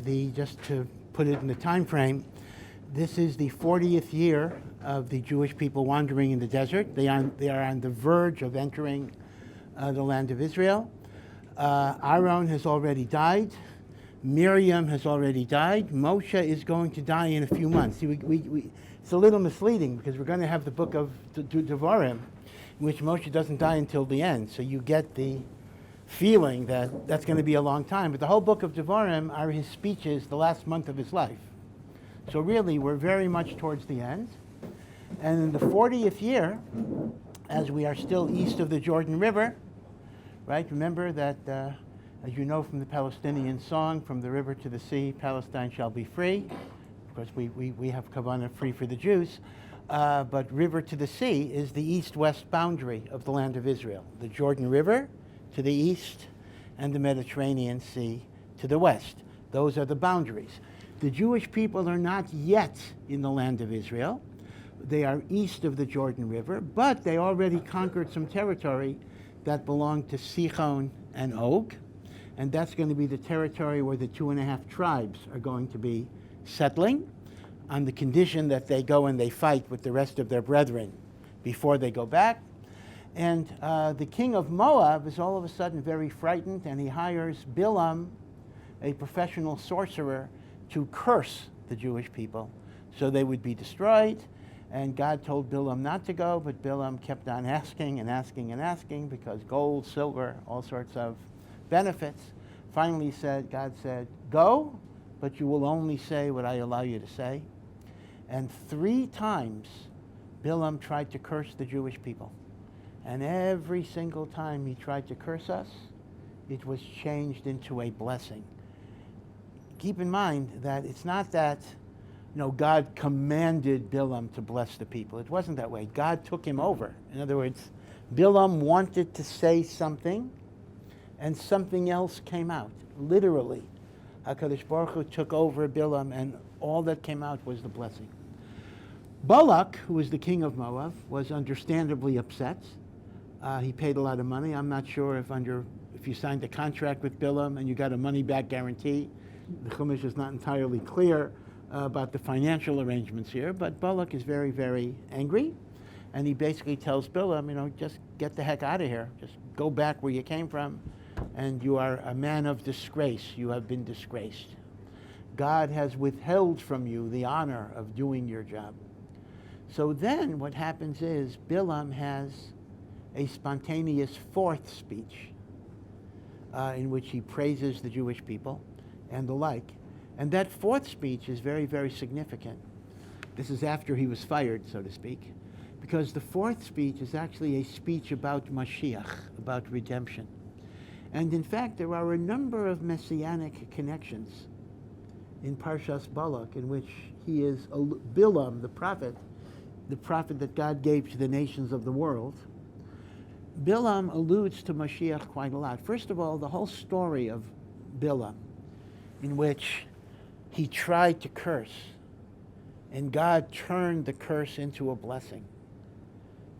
just to put it in the time frame, this is the 40th year of the Jewish people wandering in the desert. They are on the verge of entering the land of Israel. Aaron has already died. Miriam has already died. Moshe is going to die in a few months. See, it's a little misleading because we're going to have the book of Devarim, in which Moshe doesn't die until the end. So you get the feeling that that's going to be a long time. But the whole book of Devarim are his speeches the last month of his life. So really, we're very much towards the end. And in the 40th year, as we are still east of the Jordan River, right? Remember that, as you know from the Palestinian song, from the river to the sea, Palestine shall be free. Of course, we have Kavanah free for the Jews. But river to the sea is the east-west boundary of the land of Israel. The Jordan River to the east and the Mediterranean Sea to the west. Those are the boundaries. The Jewish people are not yet in the land of Israel. They are east of the Jordan River, but they already conquered some territory that belonged to Sichon and Og, and that's going to be the territory where the 2.5 tribes are going to be settling, on the condition that they go and they fight with the rest of their brethren before they go back. And the king of Moab is all of a sudden very frightened, and he hires Balaam, a professional sorcerer, to curse the Jewish people so they would be destroyed. And God told Balaam not to go, but Balaam kept on asking and asking and asking, because gold, silver, all sorts of benefits. Finally God said, go, but you will only say what I allow you to say. And 3 times Balaam tried to curse the Jewish people. And every single time he tried to curse us, it was changed into a blessing. Keep in mind that it's not that God commanded Balaam to bless the people. It wasn't that way. God took him over. In other words, Balaam wanted to say something, and something else came out. Literally, HaKadosh Baruch Hu took over Balaam, and all that came out was the blessing. Balak, who was the king of Moab, was understandably upset. He paid a lot of money. I'm not sure if you signed a contract with Balaam and you got a money-back guarantee. The Chumash is not entirely clear about the financial arrangements here, but Balak is very, very angry, and he basically tells Balaam, just get the heck out of here. Just go back where you came from, and you are a man of disgrace. You have been disgraced. God has withheld from you the honor of doing your job. So then what happens is Balaam has a spontaneous 4th speech in which he praises the Jewish people and the like. And that 4th speech is very, very significant. This is after he was fired, so to speak, because the 4th speech is actually a speech about Moshiach, about redemption. And in fact, there are a number of Messianic connections in Parshas Balak, in which he is Balaam, the prophet that God gave to the nations of the world. Balaam alludes to Moshiach quite a lot. First of all, the whole story of Balaam, in which he tried to curse, and God turned the curse into a blessing.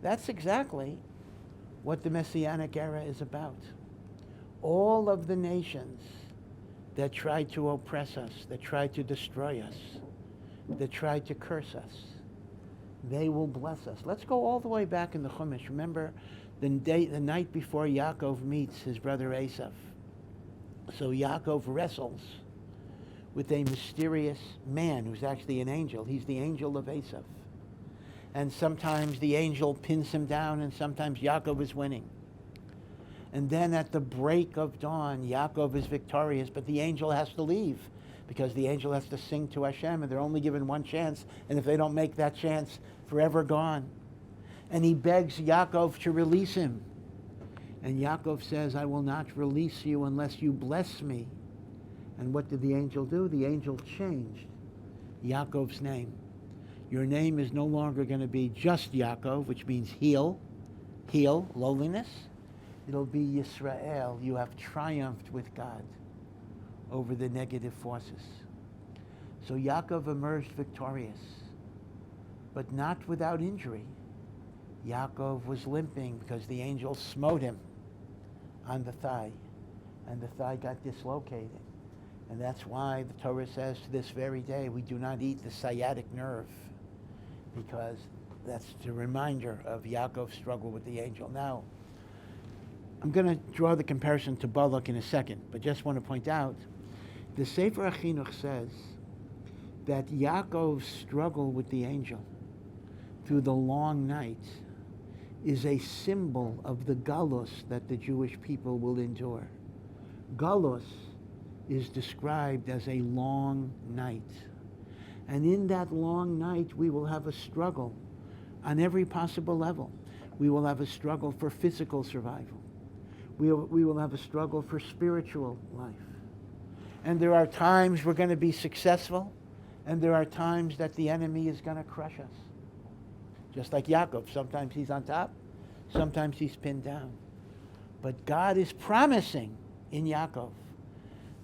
That's exactly what the Messianic era is about. All of the nations that tried to oppress us, that tried to destroy us, that tried to curse us, they will bless us. Let's go all the way back in the Chumash. Remember the night before Yaakov meets his brother Esav. So Yaakov wrestles with a mysterious man who's actually an angel. He's the angel of Esav. And sometimes the angel pins him down, and sometimes Yaakov is winning. And then at the break of dawn, Yaakov is victorious, but the angel has to leave, because the angel has to sing to Hashem, and they're only given one chance, and if they don't make that chance, forever gone. And he begs Yaakov to release him. And Yaakov says, I will not release you unless you bless me. And what did the angel do? The angel changed Yaakov's name. Your name is no longer going to be just Yaakov, which means heal, lowliness. It'll be Yisrael. You have triumphed with God over the negative forces. So Yaakov emerged victorious, but not without injury. Yaakov was limping because the angel smote him on the thigh, and the thigh got dislocated. And that's why the Torah says to this very day, we do not eat the sciatic nerve, because that's a reminder of Yaakov's struggle with the angel. Now, I'm going to draw the comparison to Balak in a second, but just want to point out, the Sefer HaChinuch says that Yaakov's struggle with the angel through the long night is a symbol of the galus that the Jewish people will endure. Galus is described as a long night. And in that long night, we will have a struggle on every possible level. We will have a struggle for physical survival. We will have a struggle for spiritual life. And there are times we're going to be successful, and there are times that the enemy is going to crush us. Just like Yaakov, sometimes he's on top, sometimes he's pinned down. But God is promising in Yaakov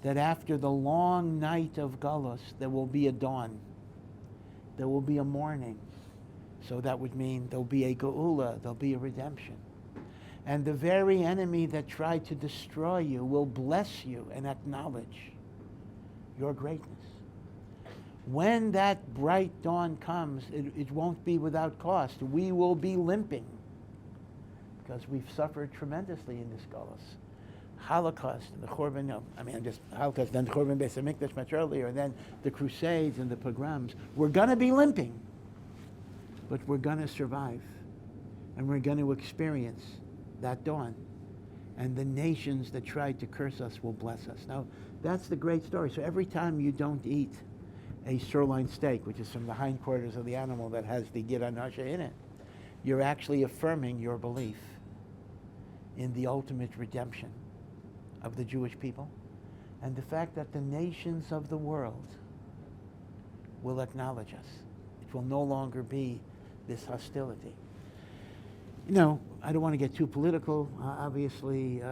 that after the long night of Galus, there will be a dawn. There will be a morning. So that would mean there'll be a geula, there'll be a redemption. And the very enemy that tried to destroy you will bless you and acknowledge your greatness. When that bright dawn comes, it won't be without cost. We will be limping because we've suffered tremendously in this galus. Holocaust and the Churban, Holocaust, then the Churban Beis HaMikdash much earlier, and then the Crusades and the pogroms. We're going to be limping, but we're going to survive, and we're going to experience that dawn. And the nations that tried to curse us will bless us. Now, that's the great story. So every time you don't eat a sirloin steak, which is from the hindquarters of the animal that has the Gid Anasha in it, you're actually affirming your belief in the ultimate redemption of the Jewish people, and the fact that the nations of the world will acknowledge us. It will no longer be this hostility. You know, I don't want to get too political. Obviously,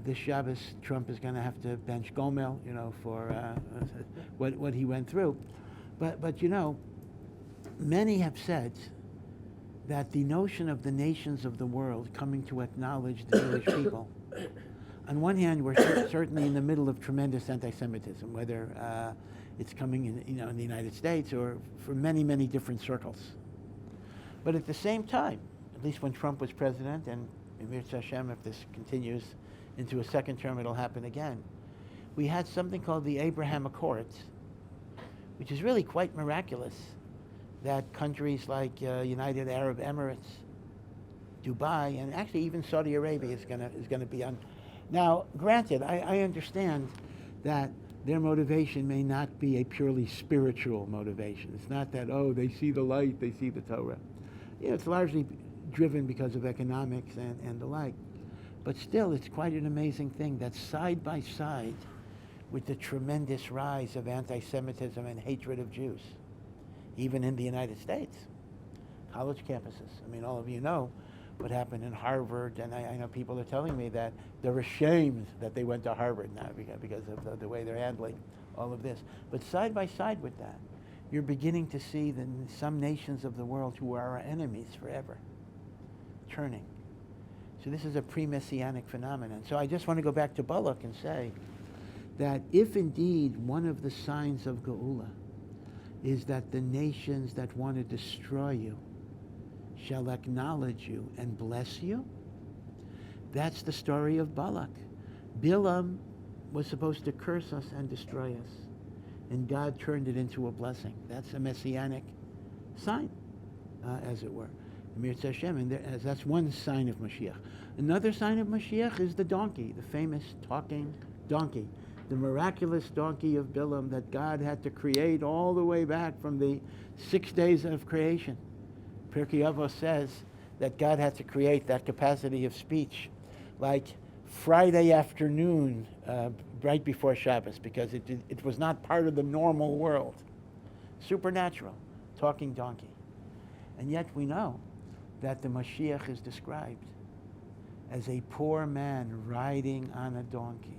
this Shabbos, Trump is going to have to bench Gomel, for what he went through. But many have said that the notion of the nations of the world coming to acknowledge the Jewish people, on one hand, we're certainly in the middle of tremendous anti-Semitism, whether it's coming in the United States or from many, many different circles. But at the same time, at least when Trump was president, and Mirza Hashem, if this continues into a second term, it'll happen again, we had something called the Abraham Accords, which is really quite miraculous, that countries like United Arab Emirates, Dubai, and actually even Saudi Arabia is going to be on. Now, granted, I understand that their motivation may not be a purely spiritual motivation. It's not that, they see the light, they see the Torah. It's largely driven because of economics and the like. But still, it's quite an amazing thing that side by side with the tremendous rise of anti-Semitism and hatred of Jews, even in the United States, college campuses. All of you know what happened in Harvard, and I know people are telling me that they're ashamed that they went to Harvard now because of the way they're handling all of this. But side by side with that, you're beginning to see some nations of the world who are our enemies forever turning. So this is a pre-Messianic phenomenon. So I just want to go back to Balak and say that if indeed one of the signs of Geula is that the nations that want to destroy you shall acknowledge you and bless you, that's the story of Balak. Balaam was supposed to curse us and destroy us, and God turned it into a blessing. That's a Messianic sign, as it were. Mirza Hashem, and that's one sign of Moshiach. Another sign of Moshiach is the donkey, the famous talking donkey, the miraculous donkey of Balaam that God had to create all the way back from the 6 days of creation. Pirkei Avos says that God had to create that capacity of speech like Friday afternoon, right before Shabbos, because it was not part of the normal world. Supernatural, talking donkey. And yet we know that the Mashiach is described as a poor man riding on a donkey.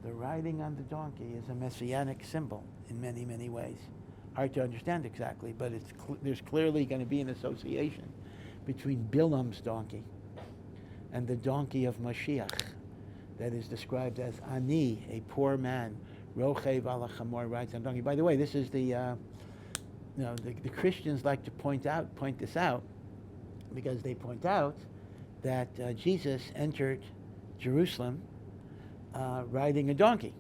The riding on the donkey is a messianic symbol in many, many ways. Hard to understand exactly, but there's clearly going to be an association between Balaam's donkey and the donkey of Moshiach, that is described as ani, a poor man, rochev ala chamor, rides on donkey. By the way, this is the Christians like to point this out, because they point out that Jesus entered Jerusalem riding a donkey.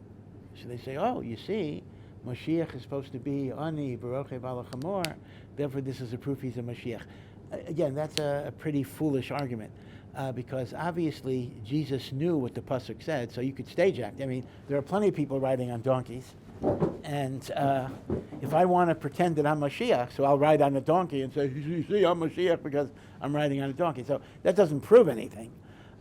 So they say, oh, you see, Moshiach is supposed to be ani, rochev ala chamor, therefore this is a proof he's a Moshiach. Again, that's a pretty foolish argument. Because obviously Jesus knew what the pasuk said, so you could stage act. I mean, there are plenty of people riding on donkeys, and if I want to pretend that I'm Mashiach, so I'll ride on a donkey and say, you see, I'm Mashiach because I'm riding on a donkey. So that doesn't prove anything.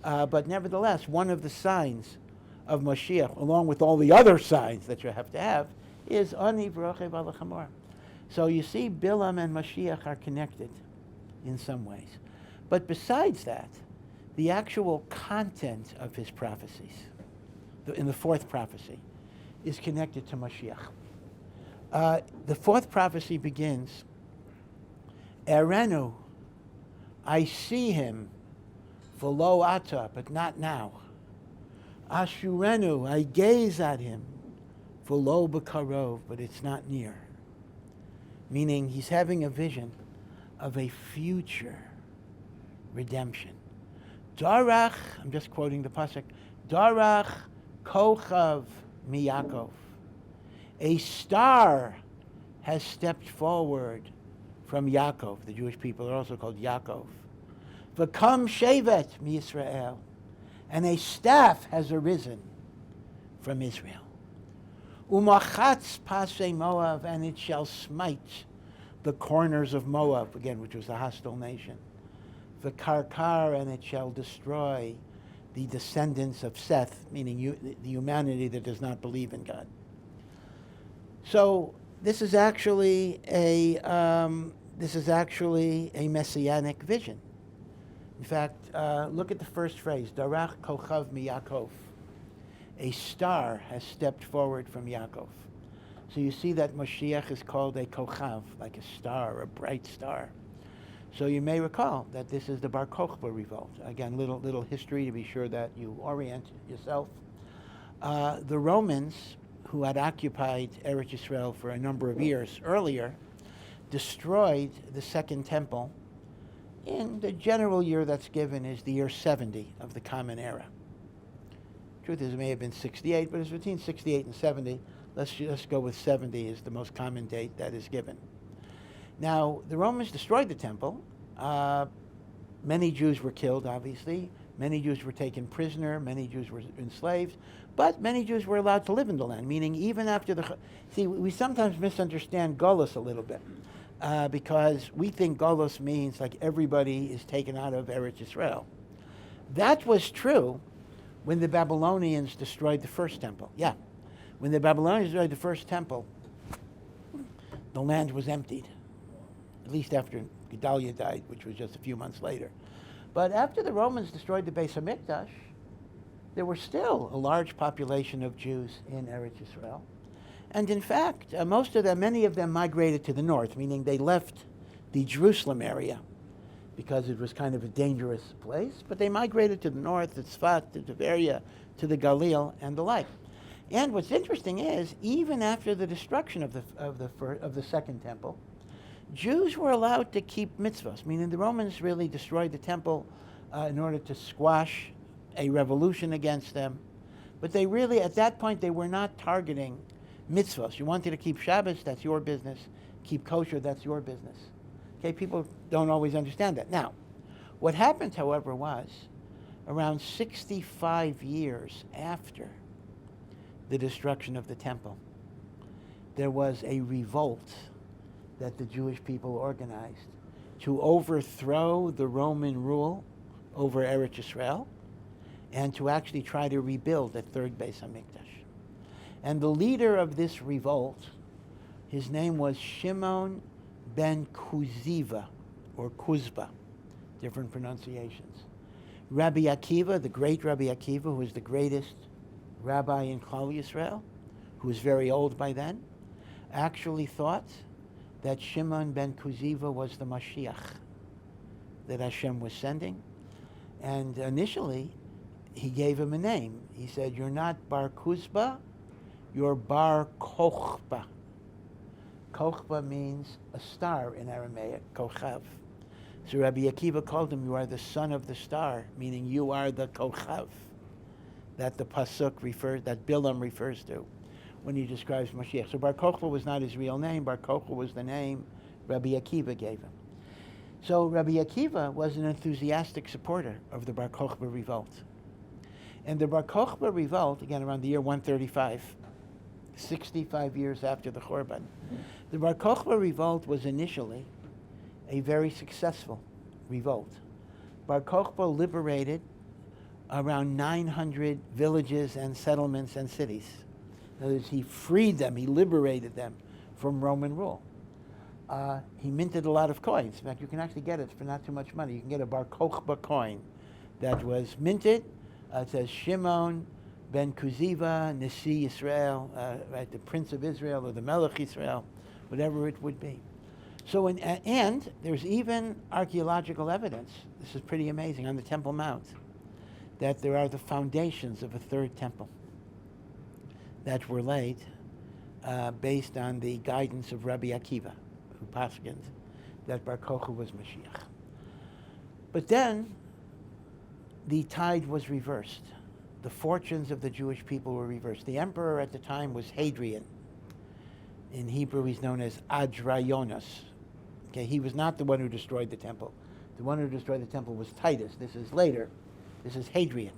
But nevertheless, one of the signs of Mashiach, along with all the other signs that you have to have, is ani v'rochev ala chamor. So you see, Balaam and Mashiach are connected in some ways. But besides that, the actual content of his prophecies, in the fourth prophecy, is connected to Moshiach. The fourth prophecy begins, Erenu, I see him, v'lo ata, but not now. Ashurenu, I gaze at him, v'lo b'karov, but it's not near. Meaning he's having a vision of a future redemption. Darach, I'm just quoting the pasuk, Darach Kokhba miyakov. A star has stepped forward from Yaakov. The Jewish people are also called Yaakov. V'kam shevet miYisrael. And a staff has arisen from Israel. Umachatz pasei Moab, and it shall smite the corners of Moab, again, which was a hostile nation. V'karkar, and it shall destroy the descendants of Seth, meaning the humanity that does not believe in God. So this is actually a messianic vision. In fact, look at the first phrase, Darach Kokhba miyakov. A star has stepped forward from Yaakov. So you see that Moshiach is called a Kochav, like a star, a bright star. So you may recall that this is the Bar Kokhba revolt. Again, little history to be sure that you orient yourself. The Romans, who had occupied Eretz Yisrael for a number of years earlier, destroyed the Second Temple in the general year that's given is the year 70 of the Common Era. Truth is, it may have been 68, but it's between 68 and 70. Let's go with 70 as the most common date that is given. Now, the Romans destroyed the temple. Many Jews were killed, obviously. Many Jews were taken prisoner. Many Jews were enslaved. But many Jews were allowed to live in the land, meaning even after the... See, we sometimes misunderstand Golus a little bit because we think Golus means like everybody is taken out of Eretz Yisrael. That was true when the Babylonians destroyed the first temple. Yeah. When the Babylonians destroyed the first temple, the land was emptied, at least after Gedaliah died, which was just a few months later. But after the Romans destroyed the Beis HaMikdash, there were still a large population of Jews in Eretz Yisrael. And in fact, many of them migrated to the north, meaning they left the Jerusalem area because it was kind of a dangerous place, but they migrated to the north, to Tzfat, to Tiberia, to the Galil, and the like. And what's interesting is, even after the destruction of the Second Temple, Jews were allowed to keep mitzvahs, meaning the Romans really destroyed the temple in order to squash a revolution against them. But they really, at that point, they were not targeting mitzvahs. You wanted to keep Shabbos, that's your business. Keep kosher, that's your business. Okay, people don't always understand that. Now, what happened, however, was around 65 years after the destruction of the temple, there was a revolt that the Jewish people organized to overthrow the Roman rule over Eretz Yisrael and to actually try to rebuild the third Beis HaMikdash. And the leader of this revolt, his name was Shimon ben Kuziva, or Kuzba, different pronunciations. Rabbi Akiva, the great Rabbi Akiva, who was the greatest rabbi in Klal Yisrael, who was very old by then, actually thought that Shimon ben Kuziva was the Mashiach that Hashem was sending. And initially, he gave him a name. He said, "You're not Bar Kokhba, you're Bar Kokhba." Kokhba means a star in Aramaic, Kochav. So Rabbi Akiva called him, "You are the son of the star," meaning you are the Kochav that the pasuk that Balaam refers to when he describes Moshiach. So Bar Kokhba was not his real name. Bar Kokhba was the name Rabbi Akiva gave him. So Rabbi Akiva was an enthusiastic supporter of the Bar Kokhba revolt. And the Bar Kokhba revolt, again around the year 135, 65 years after the Churban, the Bar Kokhba revolt was initially a very successful revolt. Bar Kokhba liberated around 900 villages and settlements and cities. In other words, he freed them, he liberated them from Roman rule. He minted a lot of coins. In fact, you can actually get it for not too much money. You can get a Bar Kokhba coin that was minted. It says Shimon ben Kuziva, Nasi Yisrael, right, the Prince of Israel or the Melech Yisrael, whatever it would be. So, and there's even archaeological evidence, this is pretty amazing, on the Temple Mount, that there are the foundations of a third temple that were laid based on the guidance of Rabbi Akiva, who paskined that Bar Kokhba was Moshiach. But then the tide was reversed. The fortunes of the Jewish people were reversed. The emperor at the time was Hadrian. In Hebrew, he's known as Adrayonos. Okay, he was not the one who destroyed the temple. The one who destroyed the temple was Titus. This is later. This is Hadrian.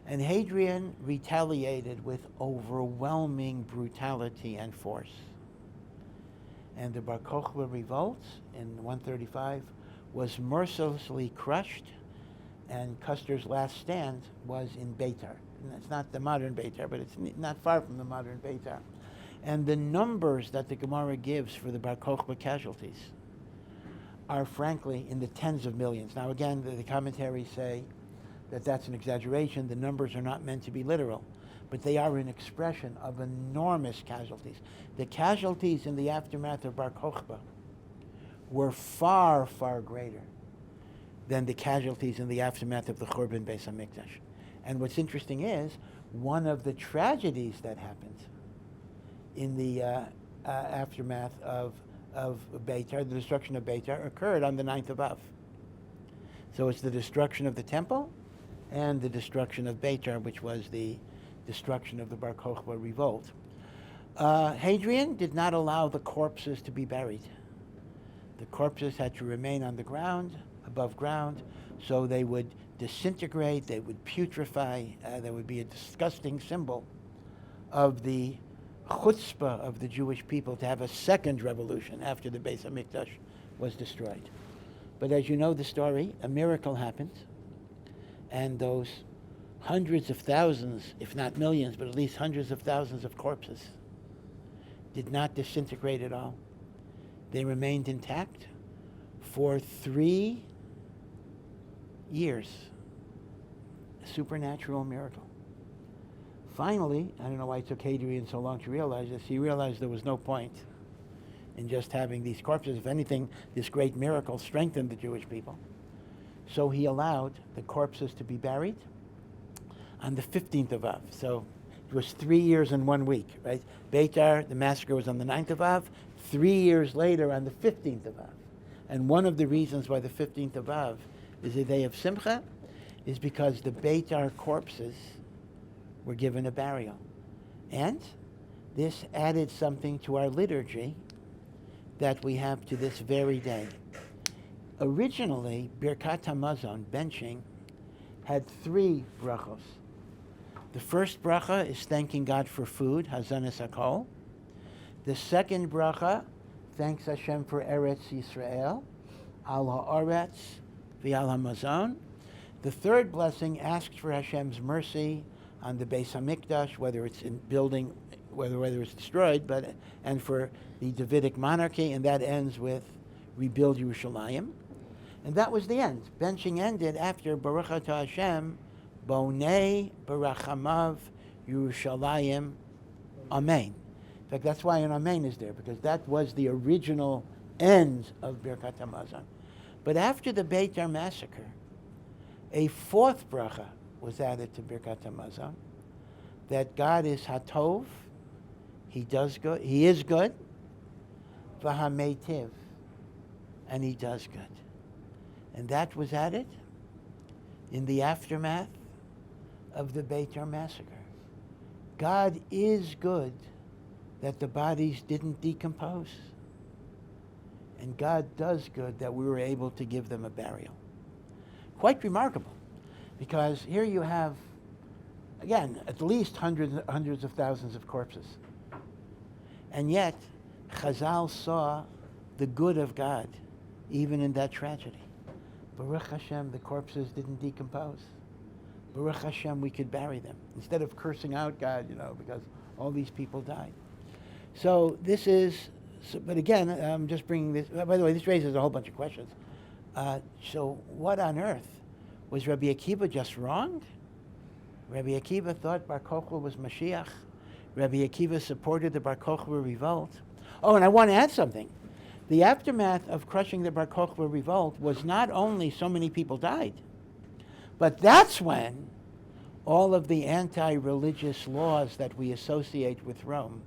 And Hadrian retaliated with overwhelming brutality and force. And the Bar Kokhba revolt in 135 was mercilessly crushed, and Custer's last stand was in Beitar. And it's not the modern Beitar, but it's not far from the modern Beitar. And the numbers that the Gemara gives for the Bar Kokhba casualties are frankly in the tens of millions. Now again, the commentaries say that that's an exaggeration. The numbers are not meant to be literal, but they are an expression of enormous casualties. The casualties in the aftermath of Bar Kokhba were far, far greater than the casualties in the aftermath of the Churban Beis HaMikdash. And what's interesting is, one of the tragedies that happened in the aftermath of Beitar, the destruction of Beitar, occurred on the 9th of Av. So it's the destruction of the temple and the destruction of Beitar, which was the destruction of the Bar Kokhba revolt. Hadrian did not allow the corpses to be buried. The corpses had to remain on the ground, above ground, so they would disintegrate, they would putrefy, there would be a disgusting symbol of the chutzpah of the Jewish people to have a second revolution after the Beis HaMikdash was destroyed. But as you know the story, a miracle happened, and those hundreds of thousands, if not millions, but at least hundreds of thousands of corpses did not disintegrate at all. They remained intact for 3 years. A supernatural miracle. Finally, I don't know why it took Hadrian so long to realize this, he realized there was no point in just having these corpses. If anything, this great miracle strengthened the Jewish people. So he allowed the corpses to be buried on the 15th of Av. So it was 3 years and 1 week, right? Beitar, the massacre was on the 9th of Av. 3 years later on the 15th of Av. And one of the reasons why the 15th of Av is a day of Simcha is because the Beitar corpses were given a burial. And this added something to our liturgy that we have to this very day. Originally, Birkat HaMazon, benching, had 3 brachos. The first bracha is thanking God for food, Hazanas HaKol. The second bracha, thanks Hashem for Eretz Yisrael, Al HaOretz, V'al HaMazon. The third blessing asks for Hashem's mercy on the Beis HaMikdash, whether it's in building, whether it's destroyed, and for the Davidic monarchy, and that ends with rebuild Yerushalayim. And that was the end. Benching ended after Baruch Atah Hashem, Bonei Barachamav Yerushalayim, Amen. In fact, that's why an Amen is there, because that was the original end of Birkat HaMazon. But after the Beitar massacre, a fourth bracha was added to Birkat HaMazon, that God is Hatov, He does good, He is good, V'Hameitiv, and He does good. And that was added in the aftermath of the Beitar massacre. God is good that the bodies didn't decompose. And God does good that we were able to give them a burial. Quite remarkable, because here you have, again, at least hundreds of thousands of corpses. And yet, Chazal saw the good of God, even in that tragedy. Baruch Hashem, the corpses didn't decompose. Baruch Hashem, we could bury them. Instead of cursing out God, because all these people died. So this is, but again, I'm just bringing this, by the way, this raises a whole bunch of questions. So what on earth? Was Rabbi Akiva just wrong? Rabbi Akiva thought Bar Kokhba was Moshiach. Rabbi Akiva supported the Bar Kokhba revolt. Oh, and I want to add something. The aftermath of crushing the Bar Kokhba revolt was not only so many people died, but that's when all of the anti-religious laws that we associate with Rome,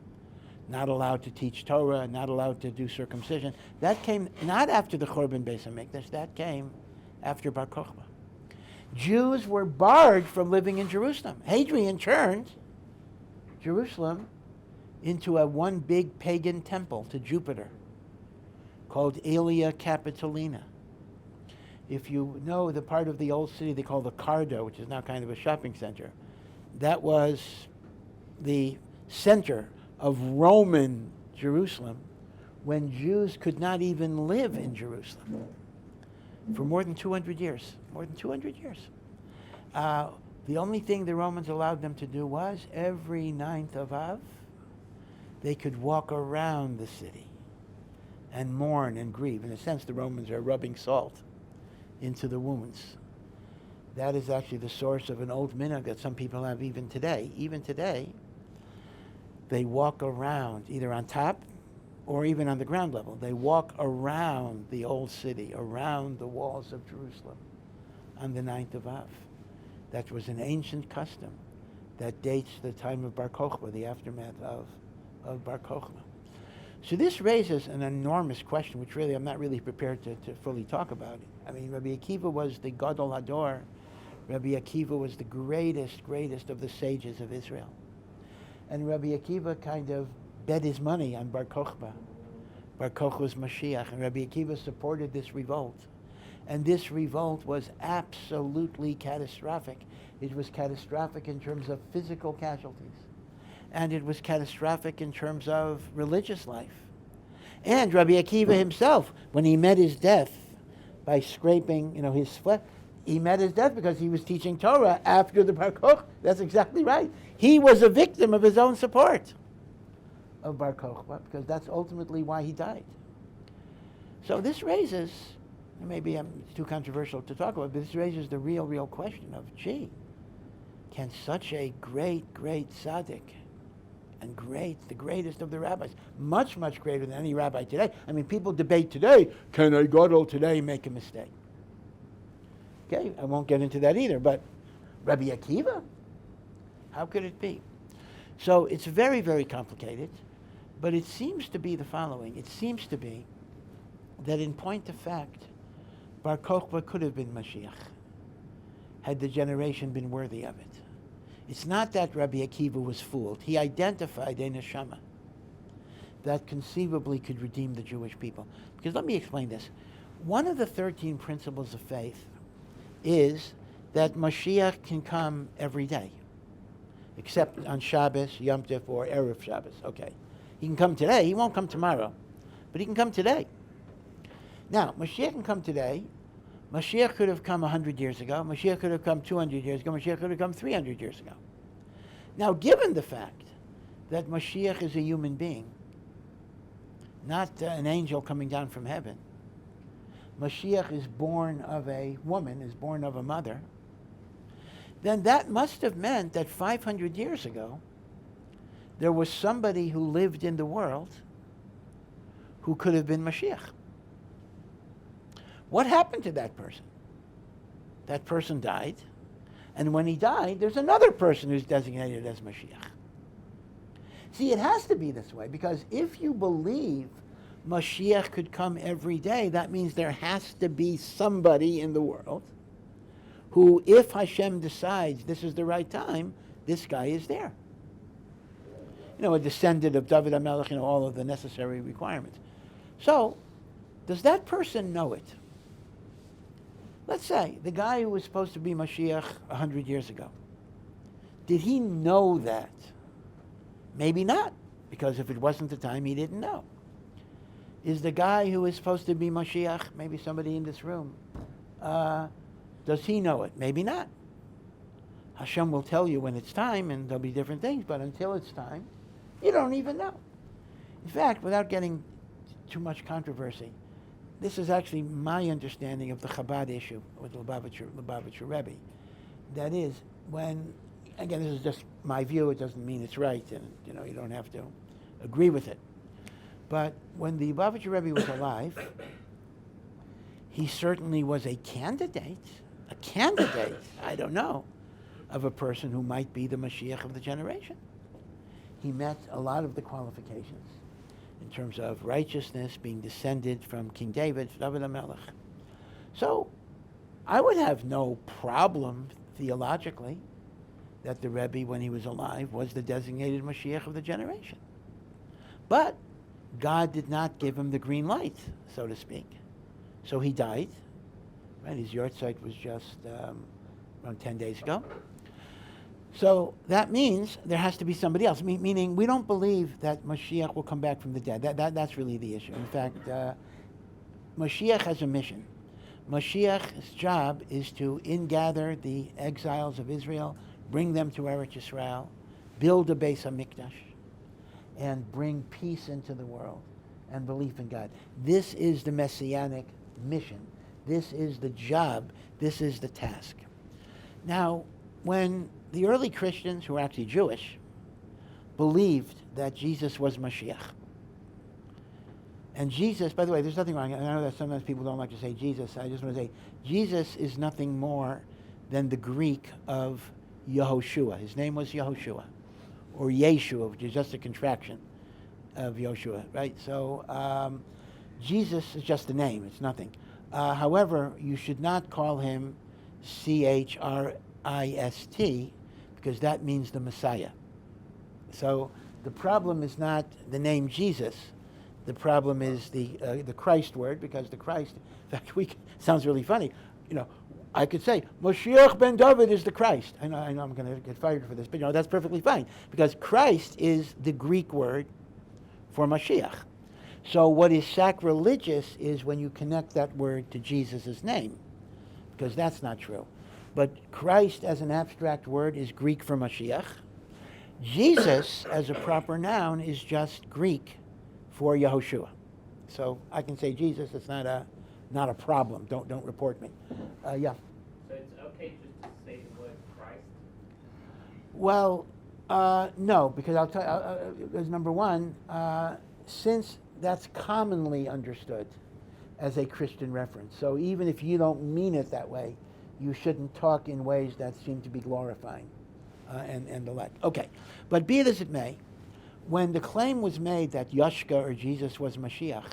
not allowed to teach Torah, not allowed to do circumcision, that came not after the Churban Beis HaMikdash, that came after Bar Kokhba. Jews were barred from living in Jerusalem. Hadrian turned Jerusalem into a one big pagan temple to Jupiter called Aelia Capitolina. If you know the part of the old city they call the Cardo, which is now kind of a shopping center, that was the center of Roman Jerusalem when Jews could not even live in Jerusalem for more than 200 years. More than 200 years. The only thing the Romans allowed them to do was every 9th of Av, they could walk around the city and mourn and grieve. In a sense, the Romans are rubbing salt into the wounds. That is actually the source of an old minhag that some people have even today. Even today, they walk around, either on top or even on the ground level. They walk around the old city, around the walls of Jerusalem on the 9th of Av. That was an ancient custom that dates the time of Bar Kokhba, the aftermath of Bar Kokhba. So this raises an enormous question, which really I'm not really prepared to fully talk about. I mean, Rabbi Akiva was the Gadol Hador. Rabbi Akiva was the greatest of the sages of Israel. And Rabbi Akiva kind of bet his money on Bar Kokhba. Bar Kokhba's Moshiach. And Rabbi Akiva supported this revolt. And this revolt was absolutely catastrophic. It was catastrophic in terms of physical casualties. And it was catastrophic in terms of religious life. And Rabbi Akiva himself, when he met his death by scraping, his flesh, he met his death because he was teaching Torah after the Bar Kokhba. That's exactly right. He was a victim of his own support of Bar Kokhba, because that's ultimately why he died. So this raises, maybe I'm too controversial to talk about, but this raises the real question of, can such a great tzaddik, and the greatest of the rabbis, much greater than any rabbi today. I mean, people debate today, can a gadol today make a mistake? Okay, I won't get into that either, but Rabbi Akiva, how could it be? So it's very complicated, but it seems to be the following. It seems to be that in point of fact, Bar Kokhba could have been Mashiach had the generation been worthy of it. It's not that Rabbi Akiva was fooled. He identified a neshama that conceivably could redeem the Jewish people. Because let me explain this. One of the 13 principles of faith is that Mashiach can come every day, except on Shabbos, Yom Tov, or Erev Shabbos. Okay. He can come today. He won't come tomorrow. But he can come today. Now, Mashiach can come today. Mashiach could have come 100 years ago. Mashiach could have come 200 years ago. Mashiach could have come 300 years ago. Now, given the fact that Mashiach is a human being, not an angel coming down from heaven, Mashiach is born of a woman, is born of a mother, then that must have meant that 500 years ago, there was somebody who lived in the world who could have been Mashiach. What happened to that person? That person died. And when he died, there's another person who's designated as Moshiach. See, it has to be this way, because if you believe Moshiach could come every day, that means there has to be somebody in the world who, if Hashem decides this is the right time, this guy is there. A descendant of David HaMelech, all of the necessary requirements. So, does that person know it? Let's say the guy who was supposed to be Mashiach 100 years ago. Did he know that? Maybe not, because if it wasn't the time, he didn't know. Is the guy who is supposed to be Mashiach, maybe somebody in this room, does he know it? Maybe not. Hashem will tell you when it's time, and there'll be different things, but until it's time, you don't even know. In fact, without getting too much controversy, this is actually my understanding of the Chabad issue with the Lubavitcher Rebbe. That is, when, again, this is just my view, it doesn't mean it's right, and you don't have to agree with it. But when the Lubavitcher Rebbe was alive, he certainly was a candidate, I don't know, of a person who might be the Mashiach of the generation. He met a lot of the qualifications in terms of righteousness, being descended from King David HaMelech. So I would have no problem theologically that the Rebbe, when he was alive, was the designated Mashiach of the generation. But God did not give him the green light, so to speak. So he died. Right? His yahrzeit was just around 10 days ago. So that means there has to be somebody else, meaning we don't believe that Moshiach will come back from the dead. That's really the issue. In fact, Moshiach has a mission. Moshiach's job is to ingather the exiles of Israel, bring them to Eretz Yisrael, build a Beis HaMikdash, and bring peace into the world and belief in God. This is the Messianic mission. This is the job. This is the task. Now, when the early Christians, who were actually Jewish, believed that Jesus was Mashiach. And Jesus, by the way, there's nothing wrong. I know that sometimes people don't like to say Jesus. I just want to say Jesus is nothing more than the Greek of Yehoshua. His name was Yehoshua, or Yeshua, which is just a contraction of Yoshua, right? So Jesus is just a name. It's nothing. However, you should not call him Christ, because that means the Messiah. So the problem is not the name Jesus. The problem is the Christ word, because the Christ, in fact, sounds really funny. I could say, Moshiach ben David is the Christ. I know I'm going to get fired for this, but that's perfectly fine, because Christ is the Greek word for Mashiach. So what is sacrilegious is when you connect that word to Jesus' name, because that's not true. But Christ as an abstract word is Greek for Mashiach. Jesus as a proper noun is just Greek for Yehoshua. So I can say Jesus. It's not a problem. Don't report me. Yeah. So it's okay just to say the word Christ? Well, no, because I'll tell you. As number one, since that's commonly understood as a Christian reference, so even if you don't mean it that way, you shouldn't talk in ways that seem to be glorifying and the like. Okay, but be it as it may, when the claim was made that Yashka or Jesus was Mashiach,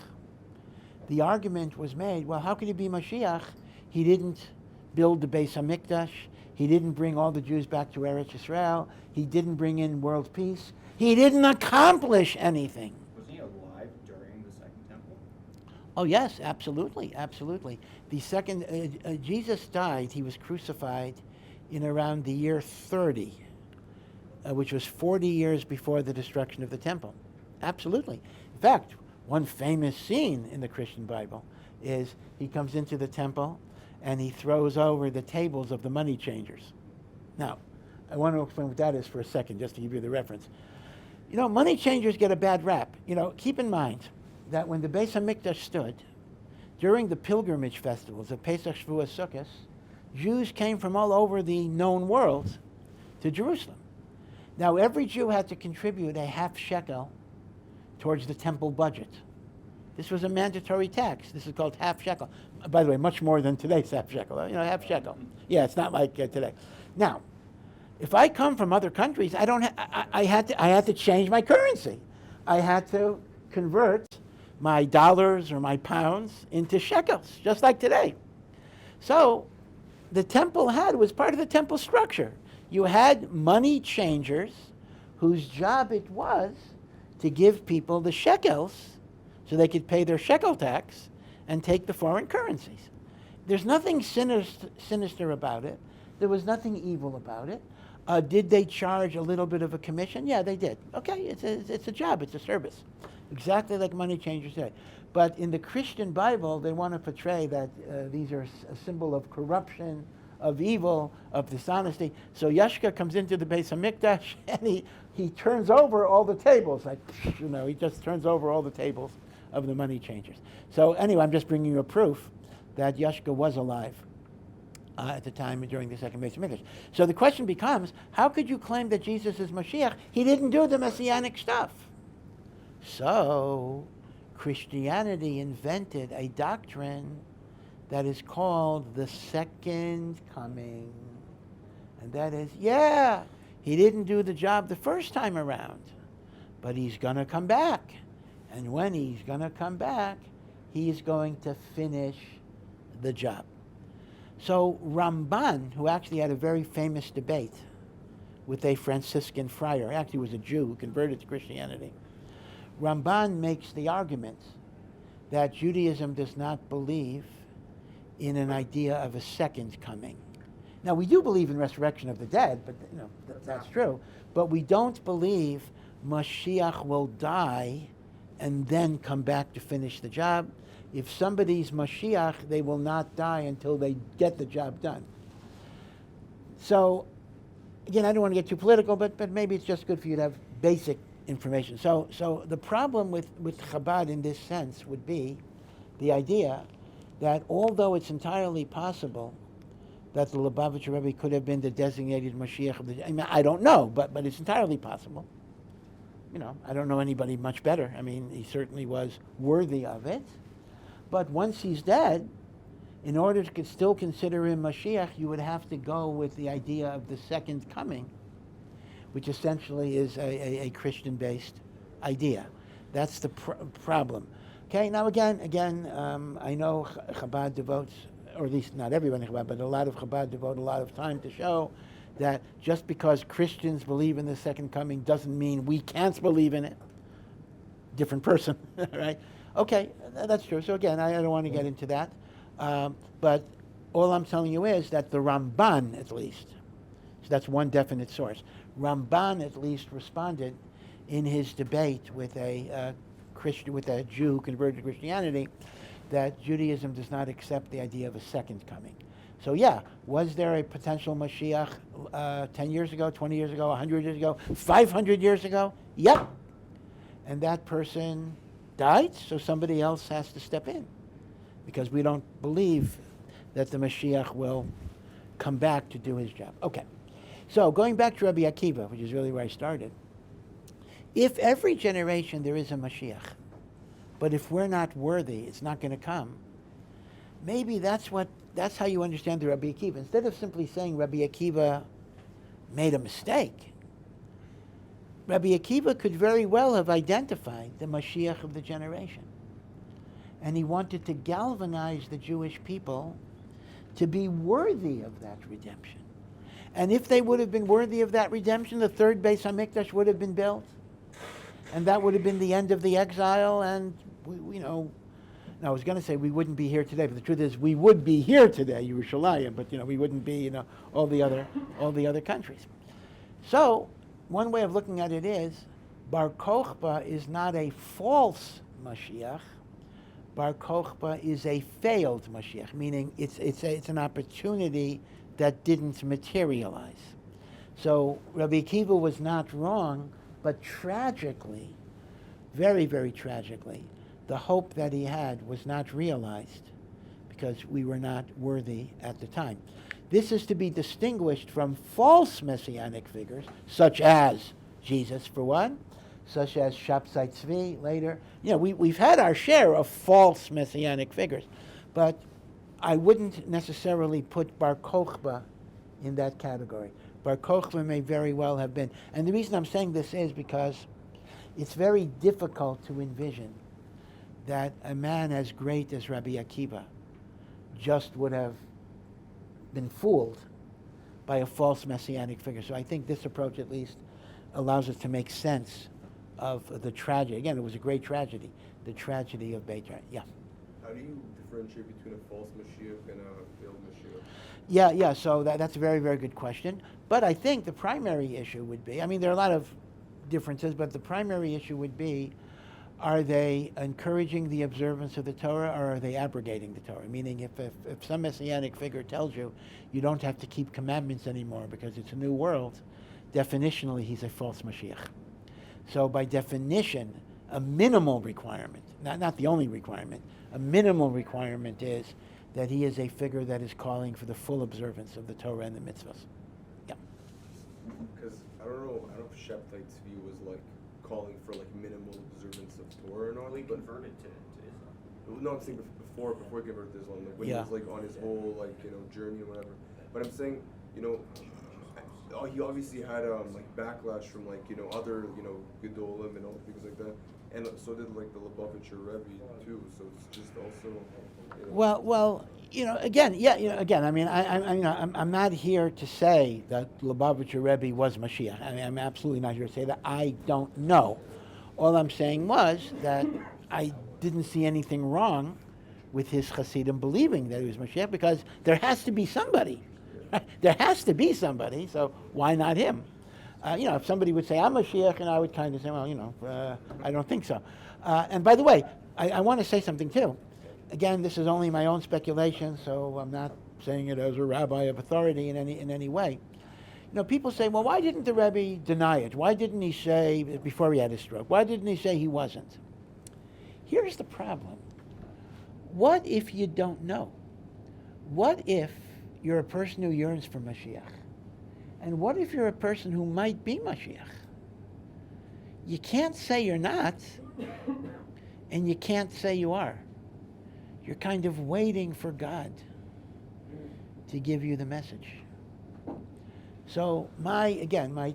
the argument was made, well, how could he be Mashiach? He didn't build the Beis HaMikdash. He didn't bring all the Jews back to Eretz Yisrael. He didn't bring in world peace. He didn't accomplish anything. Was he alive during the Second Temple? Oh, yes, absolutely, absolutely. The second, Jesus died, he was crucified in around the year 30, which was 40 years before the destruction of the temple. Absolutely. In fact, one famous scene in the Christian Bible is he comes into the temple and he throws over the tables of the money changers. Now, I want to explain what that is for a second, just to give you the reference. Money changers get a bad rap. Keep in mind that when the Beis HaMikdash stood, during the pilgrimage festivals of Pesach, Shavuos, Sukkot, Jews came from all over the known world to Jerusalem. Now, every Jew had to contribute a half shekel towards the temple budget. This was a mandatory tax. This is called half shekel. By the way, much more than today's half shekel. Half shekel. Yeah, it's not like today. Now, if I come from other countries, I don't. I had to change my currency. I had to convert my dollars or my pounds into shekels, just like today. So, the temple was part of the temple structure. You had money changers whose job it was to give people the shekels so they could pay their shekel tax and take the foreign currencies. There's nothing sinister about it. There was nothing evil about it. Did they charge a little bit of a commission? Yeah, they did. Okay, it's a job, it's a service. Exactly like money changers say. But in the Christian Bible, they want to portray that these are a symbol of corruption, of evil, of dishonesty. So Yashka comes into the Beis HaMikdash and he turns over all the tables. Like, he just turns over all the tables of the money changers. So anyway, I'm just bringing you a proof that Yashka was alive at the time during the second Beis HaMikdash. So the question becomes, how could you claim that Jesus is Moshiach? He didn't do the Messianic stuff. So Christianity invented a doctrine that is called the second coming. And that is, he didn't do the job the first time around, but he's going to come back. And when he's going to come back, he's going to finish the job. So Ramban, who actually had a very famous debate with a Franciscan friar, actually was a Jew who converted to Christianity, Ramban makes the argument that Judaism does not believe in an idea of a second coming. Now, we do believe in resurrection of the dead, but that's true. But we don't believe Moshiach will die and then come back to finish the job. If somebody's Moshiach, they will not die until they get the job done. So, again, I don't want to get too political, but maybe it's just good for you to have basic information. So the problem with Chabad in this sense would be the idea that although it's entirely possible that the Lubavitcher Rebbe could have been the designated Moshiach of the... I don't know, but it's entirely possible. I don't know anybody much better. He certainly was worthy of it. But once he's dead, in order to still consider him Mashiach, you would have to go with the idea of the second coming, which essentially is a Christian-based idea. That's the problem. Okay, now again, I know Chabad devotes, or at least not everyone in Chabad, but a lot of Chabad devote a lot of time to show that just because Christians believe in the second coming doesn't mean we can't believe in it. Different person, right? Okay, that's true. So again, I don't want to get into that. But all I'm telling you is that the Ramban, at least, so that's one definite source, Ramban at least responded in his debate with a Jew who converted to Christianity that Judaism does not accept the idea of a second coming. So was there a potential Mashiach 10 years ago, 20 years ago, 100 years ago, 500 years ago? Yep. And that person died, so somebody else has to step in because we don't believe that the Mashiach will come back to do his job. Okay. So going back to Rabbi Akiva, which is really where I started, if every generation there is a Mashiach, but if we're not worthy, it's not going to come, maybe that's how you understand the Rabbi Akiva. Instead of simply saying Rabbi Akiva made a mistake, Rabbi Akiva could very well have identified the Mashiach of the generation. And he wanted to galvanize the Jewish people to be worthy of that redemption. And if they would have been worthy of that redemption, the third Beis HaMikdash would have been built. And that would have been the end of the exile. And, I was going to say we wouldn't be here today, but the truth is we would be here today, Yerushalayim, but, we wouldn't be, all the other countries. So, one way of looking at it is, Bar Kokhba is not a false Mashiach. Bar Kokhba is a failed Mashiach, meaning it's an opportunity that didn't materialize. So Rabbi Akiva was not wrong, but tragically, very, very tragically, the hope that he had was not realized because we were not worthy at the time. This is to be distinguished from false messianic figures, such as Jesus, for one, such as Shabtai Tzvi later. We've had our share of false messianic figures, but I wouldn't necessarily put Bar Kokhba in that category. Bar Kokhba may very well have been. And the reason I'm saying this is because it's very difficult to envision that a man as great as Rabbi Akiva just would have been fooled by a false messianic figure. So I think this approach at least allows us to make sense of the tragedy. Again, it was a great tragedy, the tragedy of Beit Ra'ah. Yeah. How do you differentiate between a false Moshiach and a failed Moshiach? Yeah, so that's a very, very good question. But I think the primary issue would be, I mean, there are a lot of differences, but the primary issue would be, are they encouraging the observance of the Torah or are they abrogating the Torah? Meaning if some messianic figure tells you you don't have to keep commandments anymore because it's a new world, definitionally he's a false Moshiach. So by definition, a minimal requirement, not the only requirement, a minimal requirement is that he is a figure that is calling for the full observance of the Torah and the mitzvahs. Yeah. Because I don't know if Sheptite's view was like calling for like minimal observance of Torah or not. Well, he but converted to Islam. no, I'm saying before he converted to Islam, like when he was like on his whole like journey or whatever. But I'm saying he obviously had like backlash from like other Gedolim and all things like that, and so did like the Lubavitcher Rebbe too. So it's just also. Well, again. I mean, I'm not here to say that Lubavitcher Rebbe was Mashiach. I mean, I'm absolutely not here to say that. I don't know. All I'm saying was that I didn't see anything wrong with his Hasidim believing that he was Mashiach because there has to be somebody. There has to be somebody, so why not him? If somebody would say, I'm Mashiach, and I would kind of say, well, I don't think so. And by the way, I want to say something too. Again, this is only my own speculation, so I'm not saying it as a rabbi of authority in any way. People say, well, why didn't the Rebbe deny it? Why didn't he say, before he had his stroke, why didn't he say he wasn't? Here's the problem. What if you don't know? What if you're a person who yearns for Mashiach? And what if you're a person who might be Mashiach? You can't say you're not, and you can't say you are. You're kind of waiting for God to give you the message. So my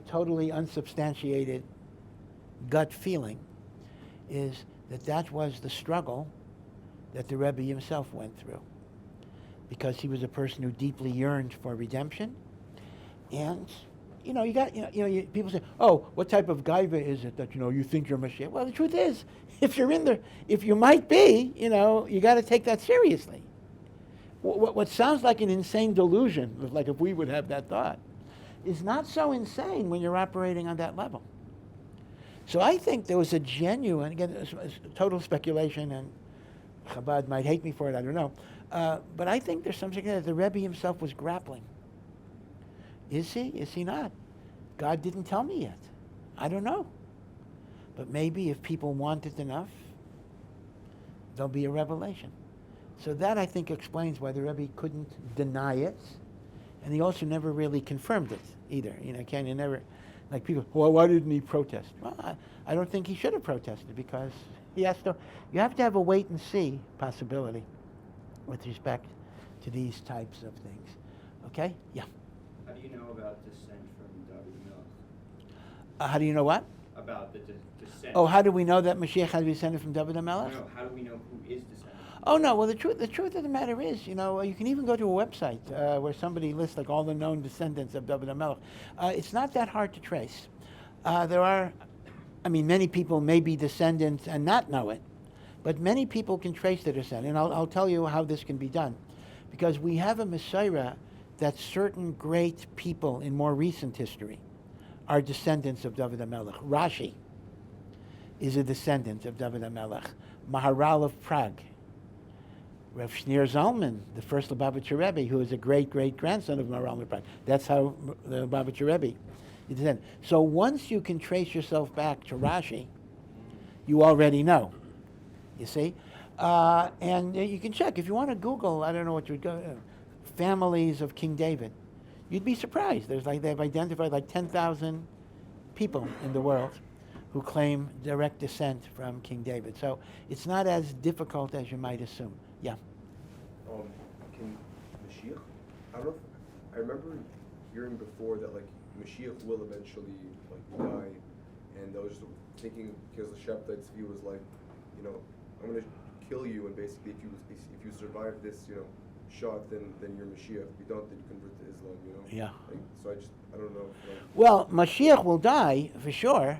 totally unsubstantiated gut feeling is that was the struggle that the Rebbe himself went through, because he was a person who deeply yearned for redemption. And people say, oh, what type of gaiva is it that you think you're Mashiach? Well, the truth is, if you might be, you got to take that seriously. What sounds like an insane delusion, like if we would have that thought, is not so insane when you're operating on that level. So I think there was a genuine, again, it's total speculation, and Chabad might hate me for it, I don't know, but I think there's something that the Rebbe himself was grappling. Is he? Is he not? God didn't tell me yet. I don't know. But maybe if people want it enough, there'll be a revelation. So that, I think, explains why the Rebbe couldn't deny it, and he also never really confirmed it either. You never, like people, well, why didn't he protest? Well, I don't think he should have protested, because you have to have a wait and see possibility with respect to these types of things. Okay? Yeah. How do you know about descent from David HaMelech? How do you know what? About the descent. Oh, how do we know that Mashiach has descended from David HaMelech? No, how do we know who is descended? Oh no! Well, the truth of the matter is, you can even go to a website where somebody lists like all the known descendants of David HaMelech. It's not that hard to trace. Many people may be descendants and not know it, but many people can trace their descent. And I'll tell you how this can be done, because we have a Messiah that certain great people in more recent history are descendants of David HaMelech. Rashi is a descendant of David HaMelech. Maharal of Prague. Rav Shneur Zalman, the first Lubavitcher Rebbe, who is a great-great-grandson of Maharal of Prague. That's how the Lubavitcher Rebbe is descended. So once you can trace yourself back to Rashi, you already know. You see? And you can check. If you want to Google, I don't know what you would go, families of King David, you'd be surprised. They've identified like 10,000 people in the world who claim direct descent from King David. So it's not as difficult as you might assume. Yeah. Can Mashiach? I don't know. I remember hearing before that like Mashiach will eventually like die, and I was just thinking because the Sheptites' view was like, you know, I'm gonna kill you, and basically if you survive this, you know, shot, then you're Mashiach. If you don't, then you convert to Islam, you know. Yeah. Like, so I don't know. Like, Well, Mashiach will die for sure,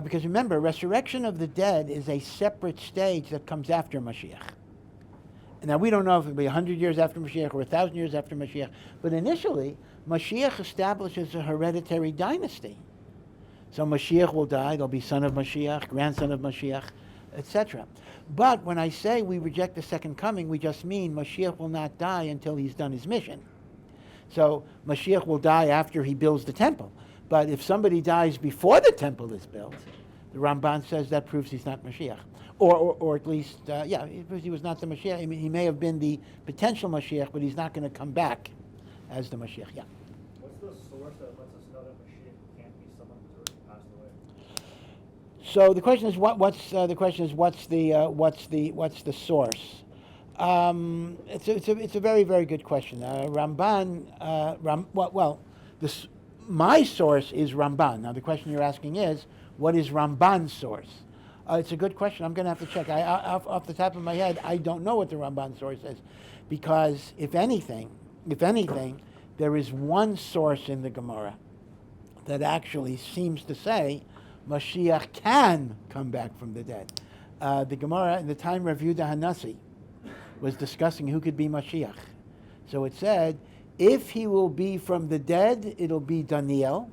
because remember, resurrection of the dead is a separate stage that comes after Mashiach. Now, we don't know if it'll be 100 years after Mashiach or 1,000 years after Mashiach, but initially, Mashiach establishes a hereditary dynasty. So Mashiach will die, there'll be son of Mashiach, grandson of Mashiach, etc. But when I say we reject the second coming, we just mean Mashiach will not die until he's done his mission. So Mashiach will die after he builds the temple. But if somebody dies before the temple is built, the Ramban says that proves he's not Mashiach. Or at least, it proves he was not the Mashiach. I mean, he may have been the potential Mashiach, but he's not going to come back as the Mashiach. Yeah. What's the source that lets us know that Mashiach can't be someone who's already passed away? So the question is, what's the source? It's a very, very good question. Ramban, my source is Ramban. Now the question you're asking is, what is Ramban's source? It's a good question. I'm going to have to check. Off the top of my head, I don't know what the Ramban source is, because if anything, there is one source in the Gemara that actually seems to say Mashiach can come back from the dead. The Gemara in the time Rav Yehuda Hanassi was discussing who could be Mashiach. So it said, if he will be from the dead, it'll be Daniel,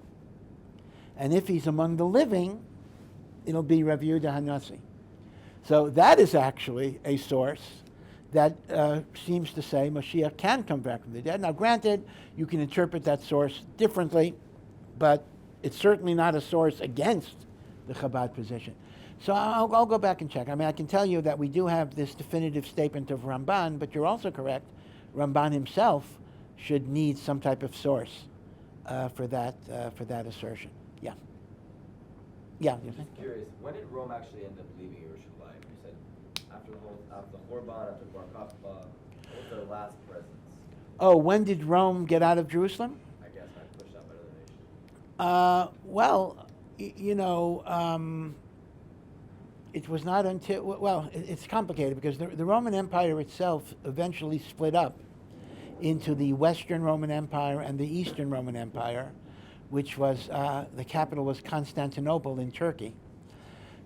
and if he's among the living, it'll be Rav Yehuda Hanassi. So that is actually a source that seems to say Mashiach can come back from the dead. Now granted, you can interpret that source differently, but it's certainly not a source against the Chabad position. So I'll go back and check. I mean, I can tell you that we do have this definitive statement of Ramban, but you're also correct. Ramban himself should need some type of source for that assertion. Yeah. Yeah. You think? Just curious, when did Rome actually end up leaving Yerushalayim? You said after the Horban, after Bar Kokhba. What was their last presence? Oh, when did Rome get out of Jerusalem? I guess I pushed out by other nations. It was not until, it's complicated because the Roman Empire itself eventually split up into the Western Roman Empire and the Eastern Roman Empire, which was, the capital was Constantinople in Turkey.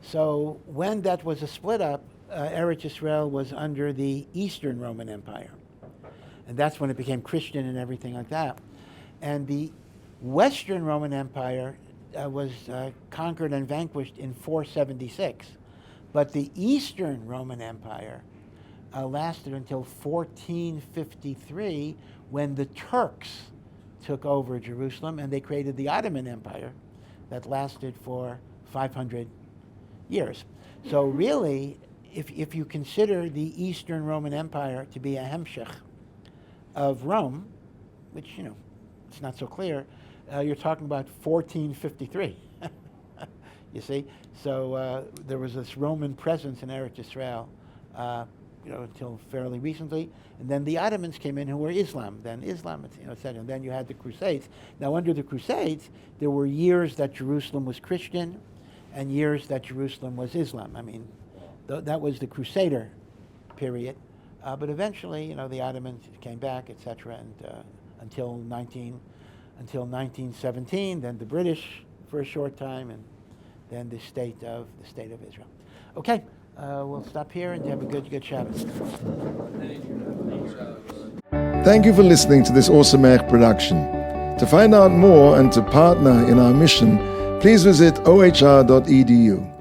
So when that was a split up, Eretz Yisrael was under the Eastern Roman Empire. And that's when it became Christian and everything like that. And the Western Roman Empire was conquered and vanquished in 476. But the Eastern Roman Empire lasted until 1453, when the Turks took over Jerusalem, and they created the Ottoman Empire that lasted for 500 years. So really, if you consider the Eastern Roman Empire to be a hemshech of Rome, which, it's not so clear, you're talking about 1453. You see? So there was this Roman presence in Eretz Yisrael, until fairly recently. And then the Ottomans came in, who were Islam. Then Islam, etc. And then you had the Crusades. Now, under the Crusades, there were years that Jerusalem was Christian and years that Jerusalem was Islam. I mean, that was the Crusader period. But eventually, the Ottomans came back, etc. And until 1917, then the British for a short time, and then the state of Israel. Okay, we'll stop here and have a good Shabbos. Thank you for listening to this Awesome Eich production. To find out more and to partner in our mission, please visit ohr.edu.